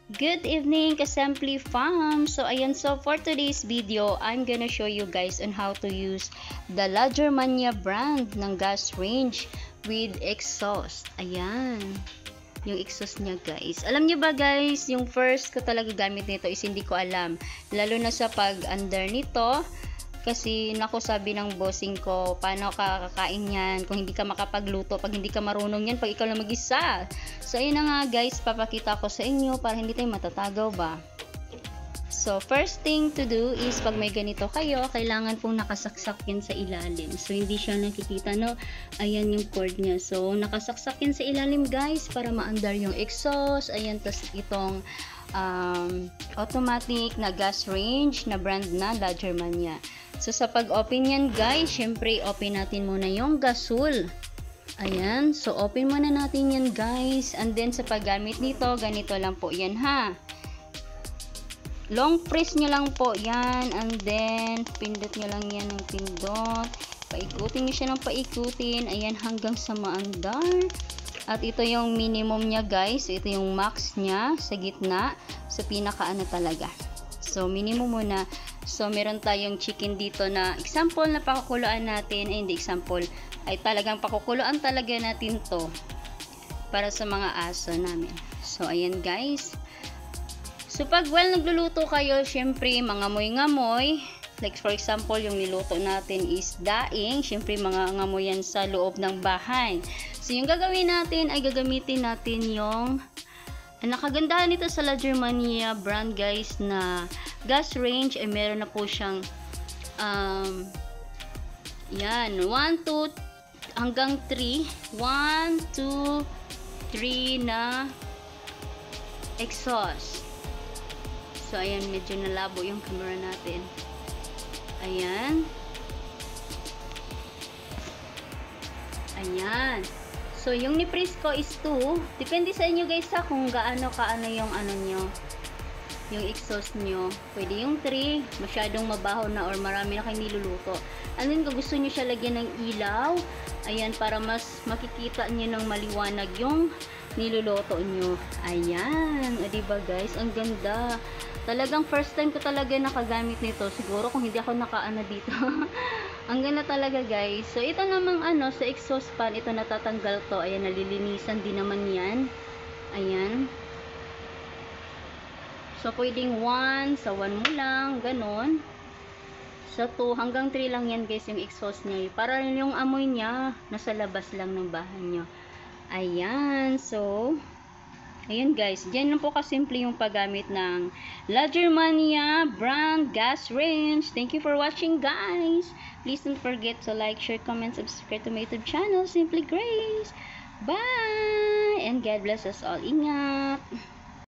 Good evening, Kasampli Fam! So for today's video, I'm gonna show you guys on how to use the La Germania brand ng gas range with exhaust. Ayan, yung exhaust niya guys. Alam niyo ba guys, yung first ko talaga gamit nito is hindi ko alam. Lalo na sa pag-under nito. Kasi naku, sabi ng bossing ko, paano ka kakain yan kung hindi ka makapagluto, pag hindi ka marunong yan, pag ikaw lang mag-isa. So ayun na nga guys, papakita ko sa inyo para hindi tayo matatagaw ba. So first thing to do is pag may ganito kayo, kailangan pong nakasaksak yan sa ilalim. So hindi siya nakikita, no? Ayan yung cord niya. So nakasaksak yan sa ilalim guys para maandar yung exhaust. Ayan, tas itong automatic na gas range na brand na La Germania. So sa pag-open yan guys, syempre open natin muna yung gasol. Ayan, so open muna natin yan guys. And then sa paggamit nito, ganito lang po yan ha. Long press nyo lang po yan. And then pindot nyo lang yan ng pindot. Paikutin nyo siya ng paikutin. Ayan, hanggang sa maandar. At ito yung minimum niya guys. Ito yung max niya sa gitna. Sa pinakaano talaga. So minimum muna. So meron tayong chicken dito na example na pakukuluan natin. Hindi example. Ay talagang pakukuluan talaga natin to. Para sa mga aso namin. So ayan guys. So pag nagluluto kayo, syempre mga ngamoy-ngamoy. Like for example, yung niluto natin is daing. Syempre mga ngamoy yan sa loob ng bahay. So yung gagawin natin ay gagamitin natin yung nakagandahan nito sa La Germania brand guys na gas range ay meron na po siyang yan 1, 2 hanggang 3 1, 2, 3 na exhaust. So ayan, medyo nalabo yung camera natin. Ayan. Ayan. So, yung ni-press ko is 2. Depende sa inyo guys ha, kung gaano yung ano nyo, yung exhaust nyo. Pwede yung 3, masyadong mabaho na or marami na kayong niluluto. And then, kung gusto nyo siya lagyan ng ilaw, ayan, para mas makikita nyo ng maliwanag yung niluluto nyo. Ayan. O, diba guys? Ang ganda. Talagang first time ko talaga nakagamit nito. Siguro kung hindi ako nakaano dito. Ang ganda talaga guys. So ito namang sa exhaust fan, ito natatanggal to. Ayan, nalilinisan din naman yan. Ayan. So pwedeng 1, sa 1 mo lang, ganon. Sa 2 hanggang 3 lang yan guys yung exhaust niya. Para yung amoy niya nasa labas lang ng bahay nyo. Ayan. So ayan guys, dyan lang po kasimple yung paggamit ng La Germania brand gas range. Thank you for watching guys. Please don't forget to like, share, comment, subscribe to my YouTube channel, Simply Grace. Bye! And God bless us all. Ingat!